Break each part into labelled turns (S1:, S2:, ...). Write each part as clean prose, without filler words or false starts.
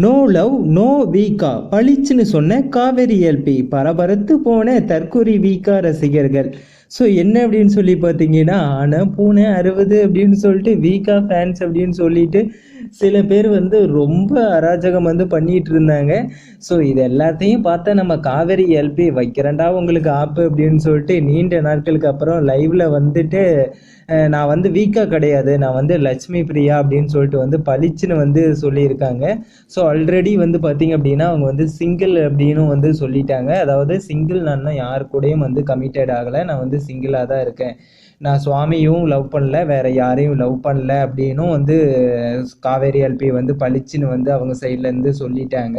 S1: No love no வீக்கா பளிச்சுன்னு சொன்ன காவேரி எல்பி பரபரத்து போன தற்கொலை வீக்கா ரசிகர்கள். ஸோ என்ன அப்படின்னு சொல்லி பார்த்தீங்கன்னா, ஆனால் பூனை 60 அப்படின்னு சொல்லிட்டு வீக்கா ஃபேன்ஸ் அப்படின்னு சொல்லிட்டு சில பேர் வந்து ரொம்ப அராஜகம் வந்து பண்ணிட்டு இருந்தாங்க. ஸோ இது எல்லாத்தையும் பார்த்தா நம்ம காவேரி எல்பி வைக்கிறேன்டா உங்களுக்கு ஆப்பு அப்படின்னு சொல்லிட்டு நீண்ட நாட்களுக்கு அப்புறம் லைவ்ல வந்துட்டு நான் வந்து வீக்கா கிடையாது, நான் வந்து லட்சுமி பிரியா அப்படின்னு சொல்லிட்டு வந்து பளிச்சுன்னு வந்து சொல்லியிருக்காங்க. ஸோ ஆல்ரெடி வந்து பார்த்தீங்க அப்படின்னா அவங்க வந்து சிங்கிள் அப்படின்னு வந்து சொல்லிட்டாங்க. அதாவது சிங்கிள் நான் யார் கூடயும் வந்து கமிட்டட் ஆகலை, நான் வந்து சிங்கிளாக தான் இருக்கேன், நான் சுவாமியும் லவ் பண்ணல, வேற யாரையும் லவ் பண்ணல அப்படின்னும் வந்து காவேரி எல்பி வந்து பளிச்சுன்னு வந்து அவங்க சைட்லேருந்து சொல்லிட்டாங்க.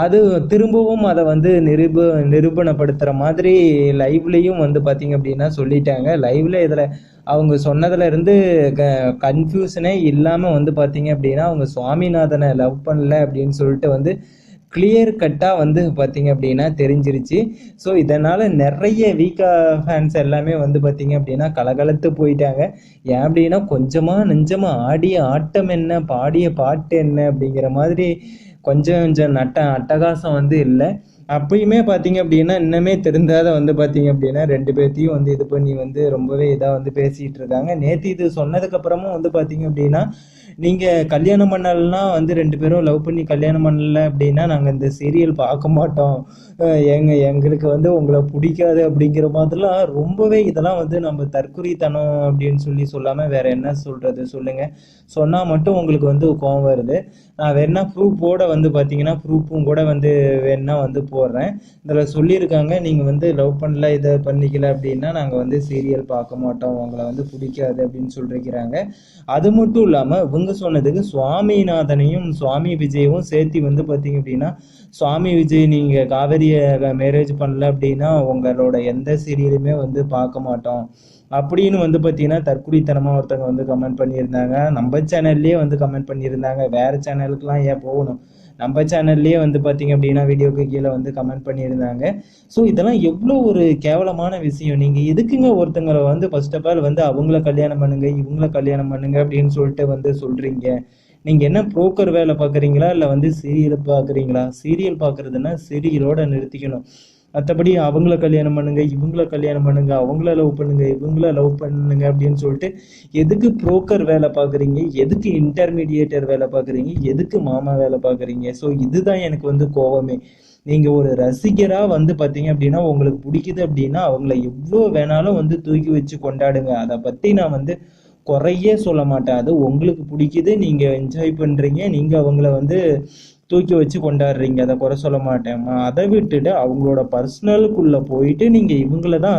S1: அது திரும்பவும் அதை வந்து நிரூபணப்படுத்துகிற மாதிரி லைவ்லேயும் வந்து பார்த்தீங்க அப்படின்னா சொல்லிட்டாங்க. லைவ்ல இதில் அவங்க சொன்னதுல இருந்து கன்ஃபியூஷனே இல்லாமல் வந்து பார்த்தீங்க அப்படின்னா அவங்க சுவாமிநாதனை லவ் பண்ணல அப்படின்னு சொல்லிட்டு வந்து கிளியர் கட்டாக வந்து பார்த்தீங்க அப்படின்னா தெரிஞ்சிருச்சு. ஸோ இதனால் நிறைய வீக்கா ஃபேன்ஸ் எல்லாமே வந்து பார்த்தீங்க அப்படின்னா கலகலத்து போயிட்டாங்க. ஏன் அப்படின்னா கொஞ்சமாக நெஞ்சமாக ஆடிய ஆட்டம் என்ன, பாடிய பாட்டு என்ன அப்படிங்கிற மாதிரி கொஞ்சம் கொஞ்சம் அட்டகாசம் வந்து இல்லை. அப்பயுமே பார்த்தீங்க அப்படின்னா இன்னமே திருந்தாத வந்து பார்த்தீங்க அப்படின்னா 2 பேர்த்தையும் வந்து இது பண்ணி வந்து ரொம்பவே இதாக வந்து பேசிகிட்டு இருக்காங்க. நேற்று இது சொன்னதுக்கப்புறமும் வந்து பார்த்தீங்க அப்படின்னா, நீங்கள் கல்யாணம் பண்ணலாம் வந்து 2 பேரும் லவ் பண்ணி கல்யாணம் பண்ணல அப்படின்னா நாங்கள் இந்த சீரியல் பார்க்க மாட்டோம், எங்களுக்கு வந்து உங்களை பிடிக்காது அப்படிங்கிற மாதிரிலாம் ரொம்பவே இதெல்லாம் வந்து நம்ம தற்குறித்தனம் அப்படின்னு சொல்லாமல் வேற என்ன சொல்கிறது சொல்லுங்கள். சொன்னால் மட்டும் உங்களுக்கு வந்து கோவம் வருது. நான் வேணா ப்ரூஃபோட வந்து பார்த்தீங்கன்னா ப்ரூஃபும் கூட வந்து வேணா வந்து போடுறேன். இதில் சொல்லியிருக்காங்க, நீங்கள் வந்து லவ் பண்ணல இதை பண்ணிக்கல அப்படின்னா நாங்கள் வந்து சீரியல் பார்க்க மாட்டோம், உங்களை வந்து பிடிக்காது அப்படின்னு சொல்லியிருக்கிறாங்க. அது மட்டும் இல்லாமல் இவங்க சொன்னதுக்கு சுவாமிநாதனையும் சுவாமி விஜயவும் சேர்த்து வந்து பார்த்தீங்க அப்படின்னா, சுவாமி விஜய் நீங்கள் காவேரியை மேரேஜ் பண்ணல அப்படின்னா உங்களோட எந்த சீரியலுமே வந்து பார்க்க மாட்டோம் அப்படின்னு வந்து பார்த்தீங்கன்னா தற்குறித்தனமாக ஒருத்தவங்க வந்து கமெண்ட் பண்ணியிருந்தாங்க. நம்ம சேனல்லே வந்து கமெண்ட் பண்ணியிருந்தாங்க, வேறு சேனலுக்குலாம் ஏன் போகணும், நம்ம சேனல்லே வந்து பார்த்தீங்க அப்படின்னா வீடியோக்கு கீழே வந்து கமெண்ட் பண்ணியிருந்தாங்க. ஸோ இதெல்லாம் எவ்வளோ ஒரு கேவலமான விஷயம். நீங்கள் எதுக்குங்க ஒருத்தங்களை வந்து ஃபர்ஸ்ட் ஆஃப் ஆல் வந்து அவங்கள கல்யாணம் பண்ணுங்க இவங்கள கல்யாணம் பண்ணுங்க அப்படின்னு சொல்லிட்டு வந்து சொல்கிறீங்க. நீங்கள் என்ன புரோக்கர் வேலை பார்க்குறீங்களா இல்லை வந்து சீரியல் பார்க்குறீங்களா? சீரியல் பார்க்குறதுன்னா சீரியலோட நிறுத்திக்கணும். மற்றபடி அவங்கள கல்யாணம் பண்ணுங்க இவங்கள கல்யாணம் பண்ணுங்க, அவங்கள லவ் பண்ணுங்க இவங்கள லவ் பண்ணுங்க அப்படின்னு சொல்லிட்டு எதுக்கு புரோக்கர் வேலை பார்க்குறீங்க, எதுக்கு இன்டர்மீடியேட்டர் வேலை பார்க்குறீங்க, எதுக்கு மாமா வேலை பார்க்குறீங்க? ஸோ இதுதான் எனக்கு வந்து கோவமே. நீங்கள் ஒரு ரசிகராக வந்து பார்த்தீங்க அப்படின்னா உங்களுக்கு பிடிக்குது அப்படின்னா அவங்கள எவ்வளோ வேணாலும் வந்து தூக்கி வச்சு கொண்டாடுங்க, அதை பற்றி நான் வந்து குறையே சொல்ல மாட்டேன். அது உங்களுக்கு பிடிக்குது, நீங்கள் என்ஜாய் பண்ணுறீங்க, நீங்கள் அவங்கள வந்து தூக்கி வச்சு கொண்டாடுறீங்க, அதை குறை சொல்ல மாட்டேன். அதை விட்டுட்டு அவங்களோட பர்சனலுக்குள்ளே போயிட்டு நீங்கள் இவங்கள தான்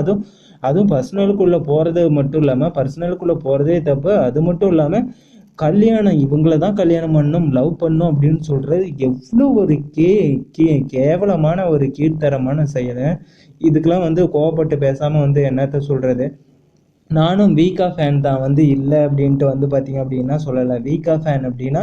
S1: அதுவும் பர்சனலுக்குள்ளே போகிறது மட்டும் இல்லாமல் பர்சனலுக்குள்ளே போகிறதே தப்பு, அது மட்டும் இல்லாமல் கல்யாணம் இவங்கள தான் கல்யாணம் பண்ணணும் லவ் பண்ணும் அப்படின்னு சொல்கிறது எவ்வளோ ஒரு கேவலமான ஒரு கீழ்த்தரமான செயலை. இதுக்கெல்லாம் வந்து கோவப்பட்டு பேசாமல் வந்து என்னத்த சொல்கிறது. நானும் வீக்கா ஃபேன் தான், வந்து இல்லை அப்படின்ட்டு வந்து பார்த்தீங்க அப்படின்னா சொல்லலை. வீக்கா ஃபேன் அப்படின்னா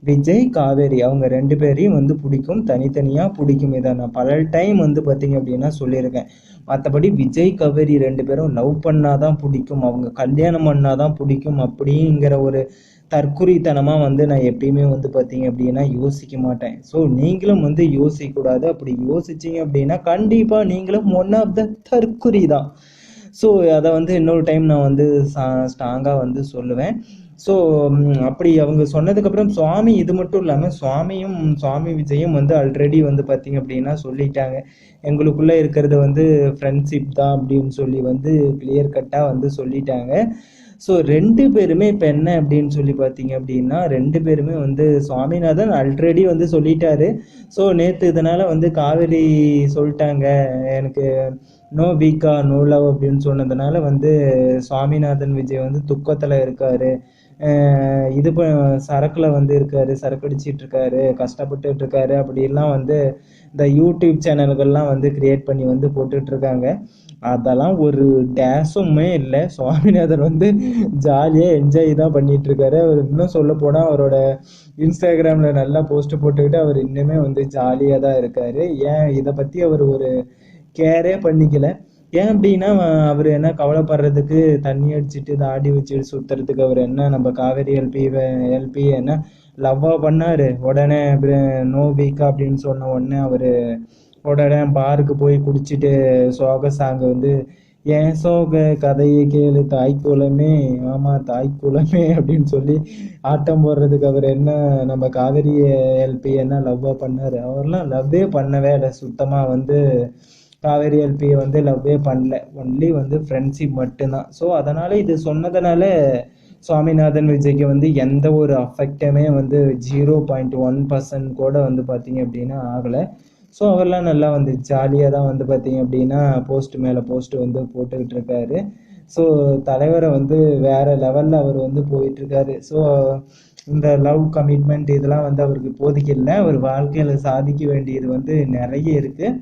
S1: விஜய் காவேரி அவங்க 2 பேரையும் வந்து பிடிக்கும், தனித்தனியாக பிடிக்கும். இதை நான் பல டைம் வந்து பார்த்தீங்க அப்படின்னா சொல்லியிருக்கேன். மற்றபடி விஜய் காவேரி 2 பேரும் லவ் பண்ணாதான் பிடிக்கும், அவங்க கல்யாணம் பண்ணாதான் பிடிக்கும் அப்படிங்கிற ஒரு தற்குறித்தனமாக வந்து நான் எப்பயுமே வந்து பார்த்தீங்க அப்படின்னா யோசிக்க மாட்டேன். ஸோ நீங்களும் வந்து யோசிக்கக்கூடாது. அப்படி யோசிச்சிங்க அப்படின்னா கண்டிப்பாக நீங்களும் ஒன் ஆஃப் த தற்குறி தான். ஸோ அதை வந்து இன்னொரு டைம் நான் வந்து ஸ்ட்ராங்காக வந்து சொல்லுவேன். ஸோ அப்படி அவங்க சொன்னதுக்கப்புறம் சுவாமி இது மட்டும் இல்லாமல் சுவாமி விஜயும் வந்து ஆல்ரெடி வந்து பார்த்தீங்க அப்படின்னா சொல்லிட்டாங்க, எங்களுக்குள்ளே இருக்கிறது வந்து ஃப்ரெண்ட்ஷிப் தான் அப்படின்னு சொல்லி வந்து கிளியர் கட்டாக வந்து சொல்லிட்டாங்க. ஸோ 2 பேருமே இப்போ என்ன அப்படின்னு சொல்லி பார்த்தீங்க அப்படின்னா 2 பேருமே வந்து சுவாமிநாதன் ஆல்ரெடி வந்து சொல்லிட்டாரு. ஸோ நேற்று இதனால் வந்து காவேரி சொல்லிட்டாங்க, எனக்கு நோ வீக்கா நோ லவ் அப்படின்னு சொன்னதுனால வந்து சுவாமிநாதன் விஜய் வந்து துக்கத்தில் இருக்காரு, இது சரக்கில் வந்து இருக்காரு, சரக்கு அடிச்சிட்டு இருக்காரு, கஷ்டப்பட்டுட்டு இருக்காரு அப்படிலாம் வந்து இந்த யூடியூப் சேனல்கள்லாம் வந்து கிரியேட் பண்ணி வந்து போட்டுட்ருக்காங்க. அதெல்லாம் ஒரு டேஸுமே இல்லை. சுவாமிநாதன் வந்து ஜாலியாக என்ஜாய் தான் பண்ணிகிட்ருக்காரு. அவர் இன்னும் சொல்ல போனால் அவரோட இன்ஸ்டாகிராமில் நல்லா போஸ்ட்டு போட்டுக்கிட்டு அவர் இன்னுமே வந்து ஜாலியாக தான் இருக்கார். ஏன் இதை பற்றி அவர் ஒரு கேரே பண்ணிக்கல. ஏன் அப்படின்னா அவர் என்ன கவலைப்படுறதுக்கு, தண்ணி அடிச்சுட்டு தாடி வச்சுட்டு சுற்றுறதுக்கு அவர் என்ன நம்ம காவேரி எல்பி என்ன லவ்வாக பண்ணார். உடனே நோ வீக்கா அப்படின்னு சொன்ன உடனே அவர் உடனே பாருக்கு போய் குடிச்சிட்டு சோக சாங் வந்து ஏன் சோக கதையை கேளு தாய்க்குலமே, ஆமா தாய்க்குலமே அப்படின்னு சொல்லி ஆட்டம் போடுறதுக்கு அவர் என்ன நம்ம காவேரி எல்பி என்ன லவ்வா பண்ணாரு? அவர்லாம் லவ்வே பண்ணவே இல்லை சுத்தமா. வந்து காவேரி எல்பியை வந்து லவ்வே பண்ணல, ஒன்லி வந்து ஃப்ரெண்ட்ஷிப் மட்டும்தான். ஸோ அதனால இது சொன்னதுனால சுவாமிநாதன் விஜய்க்கு வந்து எந்த ஒரு அஃபெக்டுமே வந்து 0.1% கூட வந்து பார்த்தீங்க அப்படின்னா ஆகலை. ஸோ அவர்லாம் நல்லா வந்து ஜாலியாக தான் வந்து பார்த்தீங்க அப்படின்னா போஸ்ட் மேலே போஸ்ட் வந்து போட்டுக்கிட்டு இருக்காரு. ஸோ தலைவரை வந்து வேற லெவலில் அவர் வந்து போயிட்டுருக்காரு. ஸோ இந்த லவ் கமிட்மெண்ட் இதெல்லாம் வந்து அவருக்கு இப்போதைக்கு இல்லை. அவர் வாழ்க்கையில் சாதிக்க வேண்டியது வந்து நிறைய இருக்குது.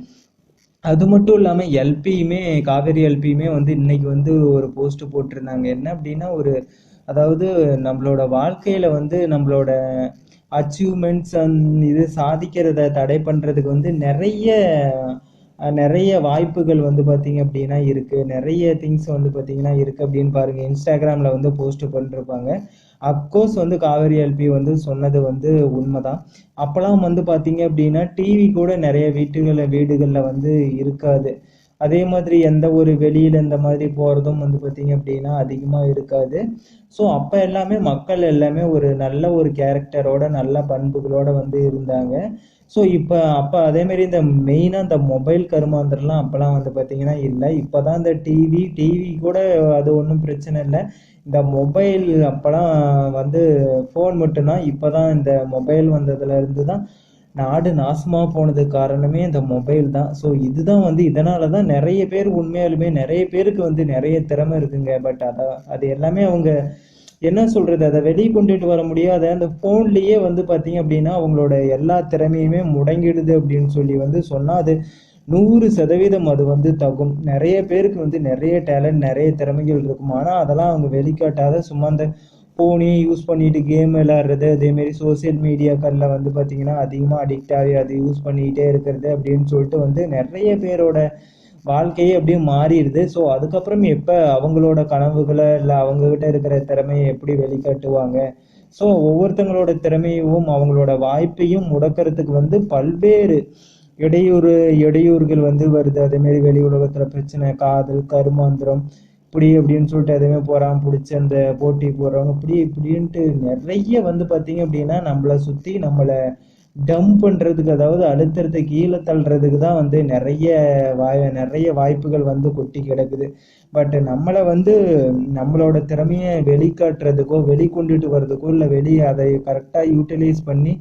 S1: அது மட்டும் இல்லாமல் எல்பியுமே காவேரி எல்பியுமே வந்து இன்னைக்கு வந்து ஒரு போஸ்ட் போட்டிருந்தாங்க. என்ன அப்படின்னா அதாவது நம்மளோட வாழ்க்கையில் வந்து நம்மளோட அச்சீவ்மெண்ட்ஸ் இது சாதிக்கிறத தடை பண்ணுறதுக்கு வந்து நிறைய வாய்ப்புகள் வந்து பார்த்தீங்க அப்படின்னா இருக்குது. நிறைய திங்ஸ் வந்து பார்த்தீங்கன்னா இருக்குது அப்படின்னு பாருங்கள். இன்ஸ்டாகிராமில் வந்து போஸ்ட் பண்ணிருப்பாங்க. அப்கோர்ஸ் வந்து காவேரி எல்பி வந்து சொன்னது வந்து உண்மைதான். அப்போலாம் வந்து பார்த்தீங்க அப்படின்னா டிவி கூட நிறைய வீடுகளில் வந்து இருக்காது. அதே மாதிரி எந்த ஒரு வெளியில் இந்த மாதிரி போகிறதும் வந்து பார்த்தீங்க அப்படின்னா அதிகமாக இருக்காது. ஸோ அப்போ எல்லாமே மக்கள் எல்லாமே ஒரு நல்ல ஒரு கேரக்டரோட நல்ல பண்புகளோட வந்து இருந்தாங்க. ஸோ அப்போ அதேமாரி இந்த மெயினாக இந்த மொபைல் கருமாந்திரம்லாம் அப்போலாம் வந்து பார்த்தீங்கன்னா இல்லை. இப்போ தான் இந்த டிவி கூட அது ஒன்றும் பிரச்சனை இல்லை. இந்த மொபைல் அப்போலாம் வந்து ஃபோன் மட்டும்தான். இப்போ தான் இந்த மொபைல் வந்ததுலேருந்து தான் நாடு நாசமாக போனதுக்கு காரணமே இந்த மொபைல் தான். ஸோ இதுதான் வந்து இதனால தான் நிறைய பேர் உண்மையாலுமே நிறைய பேருக்கு வந்து நிறைய திறமை இருக்குங்க. பட் அது எல்லாமே அவங்க என்ன சொல்கிறது, அதை வெளியே கொண்டுட்டு வர முடியாத அந்த ஃபோன்லேயே வந்து பார்த்தீங்க அப்படின்னா அவங்களோட எல்லா திறமையுமே முடங்கிடுது அப்படின்னு சொல்லி வந்து சொன்னால் அது 100% அது வந்து தகும். நிறைய பேருக்கு வந்து நிறைய டேலண்ட் நிறைய திறமைகள் இருக்கும். ஆனால் அதெல்லாம் அவங்க வெளிக்காட்டாத சும்மா அந்த ஃபோனையும் யூஸ் பண்ணிட்டு கேம் விளையாடுறது, அதேமாரி சோசியல் மீடியாக்களில் வந்து பார்த்திங்கன்னா அதிகமாக அடிக்ட் ஆகி அது யூஸ் பண்ணிக்கிட்டே இருக்கிறது அப்படின்னு சொல்லிட்டு வந்து நிறைய பேரோட வாழ்க்கையே அப்படியே மாறிடுது. ஸோ அதுக்கப்புறம் எப்போ அவங்களோட கனவுகளை இல்லை அவங்கக்கிட்ட இருக்கிற திறமையை எப்படி வெளிக்காட்டுவாங்க? ஸோ ஒவ்வொருத்தங்களோட திறமையும் அவங்களோட வாய்ப்பையும் முடக்கிறதுக்கு வந்து பல்வேறு இடையூறுகள் வந்து வருது. அதேமாரி வெளி உலகத்தில் பிரச்சனை, காதல், கருமாந்திரம் இப்படி அப்படின்னு சொல்லிட்டு எதுவுமே போகிறான் பிடிச்சி அந்த போட்டி போடுறவங்க இப்படின்ட்டு நிறைய வந்து பார்த்தீங்க அப்படின்னா நம்மளை சுற்றி நம்மளை டம்ப் பண்ணுறதுக்கு, அதாவது அழுத்தறதுக்கு கீழே தள்ளுறதுக்கு தான் வந்து நிறைய வாய்ப்புகள் வந்து கொட்டி கிடக்குது. பட் நம்மளை வந்து நம்மளோட திறமையை வெளிக்காட்டுறதுக்கோ வெளிக்கொண்டுட்டு வர்றதுக்கோ இல்லை அதை கரெக்டாக யூட்டிலைஸ் பண்ணி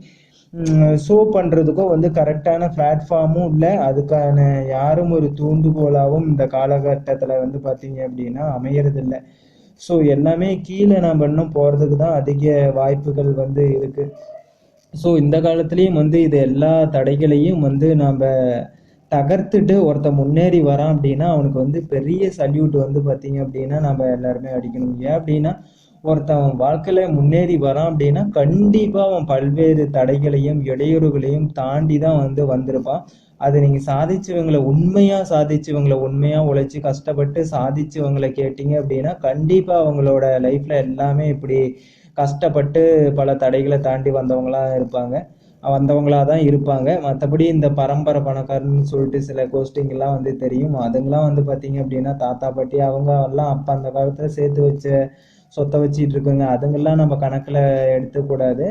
S1: ஷோ பண்ணுறதுக்கோ வந்து கரெக்டான பிளாட்ஃபார்மும் இல்லை. அதுக்கான யாரும் ஒரு தூண்டுகோலாகவும் இந்த காலகட்டத்தில் வந்து பார்த்தீங்க அப்படின்னா அமையறதில்லை. ஸோ எல்லாமே கீழே நம்ம இன்னும் போகிறதுக்கு தான் அதிக வாய்ப்புகள் வந்து இருக்குது. ஸோ இந்த காலத்துலேயும் வந்து இது எல்லா தடைகளையும் வந்து நாம் தகர்த்துட்டு ஒருத்தன் முன்னேறி வரான் அப்படின்னா அவனுக்கு வந்து பெரிய சல்யூட் வந்து பார்த்தீங்க அப்படின்னா நம்ம எல்லாருமே அடிக்கணும். ஏன் அப்படின்னா ஒருத்தன் வாழ்க்கையில் முன்னேறி வரான் அப்படின்னா கண்டிப்பாக அவன் பல்வேறு தடைகளையும் இடையூறுகளையும் தாண்டி தான் வந்து வந்திருப்பான். அது நீங்கள் சாதிச்சவங்களை உண்மையாக உழைச்சி கஷ்டப்பட்டு சாதிச்சவங்களை கேட்டீங்க அப்படின்னா கண்டிப்பாக அவங்களோட லைஃப்பில் எல்லாமே இப்படி கஷ்டப்பட்டு பல தடைகளை தாண்டி வந்தவங்களாக தான் இருப்பாங்க. மற்றபடி இந்த பரம்பரை பணக்காரன்னு சொல்லிட்டு சில கோஸ்டிங்கெல்லாம் வந்து தெரியும். அதுங்கெல்லாம் வந்து பார்த்தீங்க அப்படின்னா தாத்தா பாட்டி அவங்க எல்லாம் அப்போ அந்த காலத்தில் சேர்த்து வச்ச சொத்தை வச்சிட்டு இருக்குங்க. அதுங்கெல்லாம் நம்ம கணக்கில் எடுத்துக்கூடாது.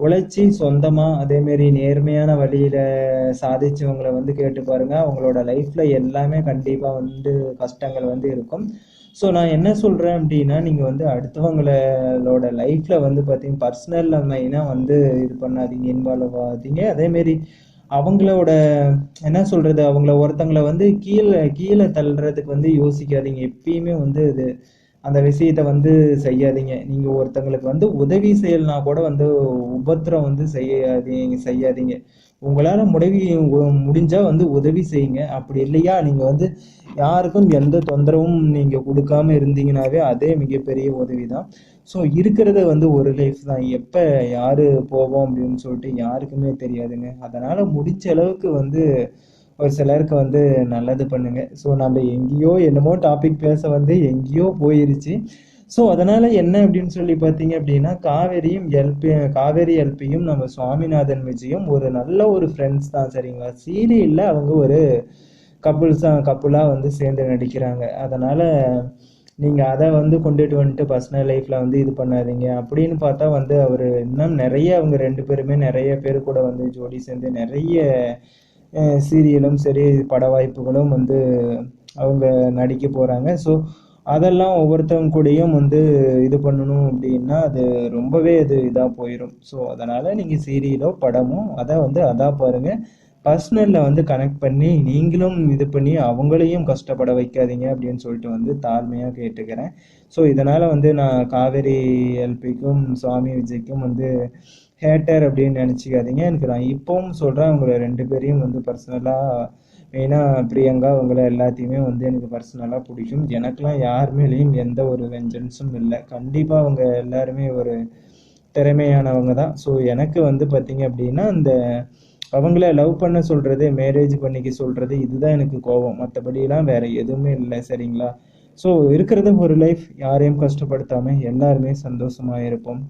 S1: உழைச்சி சொந்தமாக அதேமாரி நேர்மையான வழியில் சாதிச்சவங்களை வந்து கேட்டு பாருங்கள். அவங்களோட லைஃப்பில் எல்லாமே கண்டிப்பாக வந்து கஷ்டங்கள் வந்து இருக்கும். ஸோ நான் என்ன சொல்கிறேன் அப்படின்னா நீங்கள் வந்து அடுத்தவங்களோட லைஃப்பில் வந்து பார்த்தீங்கன்னா பர்சனலில் மெயினாக வந்து இது பண்ணாதீங்க, இன்வால்வ் ஆகாதீங்க. அதேமாரி அவங்களோட என்ன சொல்கிறது அவங்கள ஒருத்தங்களை வந்து கீழே தள்ளுறதுக்கு வந்து யோசிக்காதீங்க. எப்பயுமே வந்து அந்த விஷயத்தை வந்து செய்யாதீங்க. நீங்கள் ஒருத்தங்களுக்கு வந்து உதவி செய்யலைனா கூட வந்து உபத்திரம் வந்து செய்யாதீங்க. உங்களால் முடிஞ்சால் வந்து உதவி செய்யுங்க. அப்படி இல்லையா நீங்கள் வந்து யாருக்கும் எந்த தொந்தரவும் நீங்கள் கொடுக்காம இருந்தீங்கன்னாவே அதே மிகப்பெரிய உதவி தான். ஸோ இருக்கிறத வந்து ஒரு லைஃப் தான். எப்போ யார் போவோம் அப்படின்னு சொல்லிட்டு யாருக்குமே தெரியாதுங்க. அதனால் முடிஞ்ச அளவுக்கு வந்து ஒரு சிலருக்கு வந்து நல்லது பண்ணுங்க. ஸோ நம்ம எங்கேயோ என்னமோ டாபிக் பேச வந்து எங்கேயோ போயிருச்சு. ஸோ அதனால என்ன அப்படின்னு சொல்லி பார்த்தீங்க அப்படின்னா, காவேரி எல்பியும் நம்ம சுவாமிநாதன் விஜயும் ஒரு நல்ல ஒரு ஃப்ரெண்ட்ஸ் தான், சரிங்களா? சீரியல்ல அவங்க ஒரு கப்புலா வந்து சேர்ந்து நடிக்கிறாங்க. அதனால நீங்க அதை வந்து கொண்டுட்டு வந்துட்டு பர்சனல் லைஃப்ல வந்து இது பண்ணாதீங்க. அப்படின்னு பார்த்தா வந்து அவரு இன்னும் நிறைய, அவங்க ரெண்டு பேருமே நிறைய பேர் கூட வந்து ஜோடி சேர்ந்து நிறைய சீரியலும் சரி, பட வாய்ப்புகளும் வந்து அவங்க நடிக்க போறாங்க. ஸோ அதெல்லாம் ஒவ்வொருத்தவங்க கூடயும் வந்து இது பண்ணணும் அப்படின்னா அது ரொம்பவே இது இதாக போயிடும். ஸோ அதனால நீங்கள் சீரியலோ படமோ அதை வந்து அதாக பாருங்க. பர்சனலில் வந்து கனெக்ட் பண்ணி நீங்களும் இது பண்ணி அவங்களையும் கஷ்டப்பட வைக்காதீங்க அப்படின்னு சொல்லிட்டு வந்து தாழ்மையாக கேட்டுக்கிறேன். ஸோ இதனால் வந்து நான் காவேரி எல்பிக்கும் சுவாமி விஜய்க்கும் வந்து ஹேட்டர் அப்படின்னு நினச்சிக்காதீங்க. எனக்கு நான் இப்போவும் சொல்கிறேன், அவங்கள ரெண்டு பேரையும் வந்து பர்சனலாக, மெயினாக பிரியங்கா அவங்கள எல்லாத்தையுமே வந்து எனக்கு பர்சனலாக பிடிக்கும். எனக்கெலாம் யார் மேலேயும் எந்த ஒரு வெஞ்சன்ஸும் இல்லை. கண்டிப்பாக அவங்க எல்லாருமே ஒரு திறமையானவங்க தான். ஸோ எனக்கு வந்து பார்த்தீங்க அப்படின்னா, அந்த அவங்கள லவ் பண்ண சொல்கிறது, மேரேஜ் பண்ணிக்க சொல்கிறது, இதுதான் எனக்கு கோபம். மற்றபடியெல்லாம் வேறு எதுவுமே இல்லை, சரிங்களா? ஸோ இருக்கிறது ஒரு லைஃப், யாரையும் கஷ்டப்படுத்தாமல் எல்லாருமே சந்தோஷமாக இருப்போம்.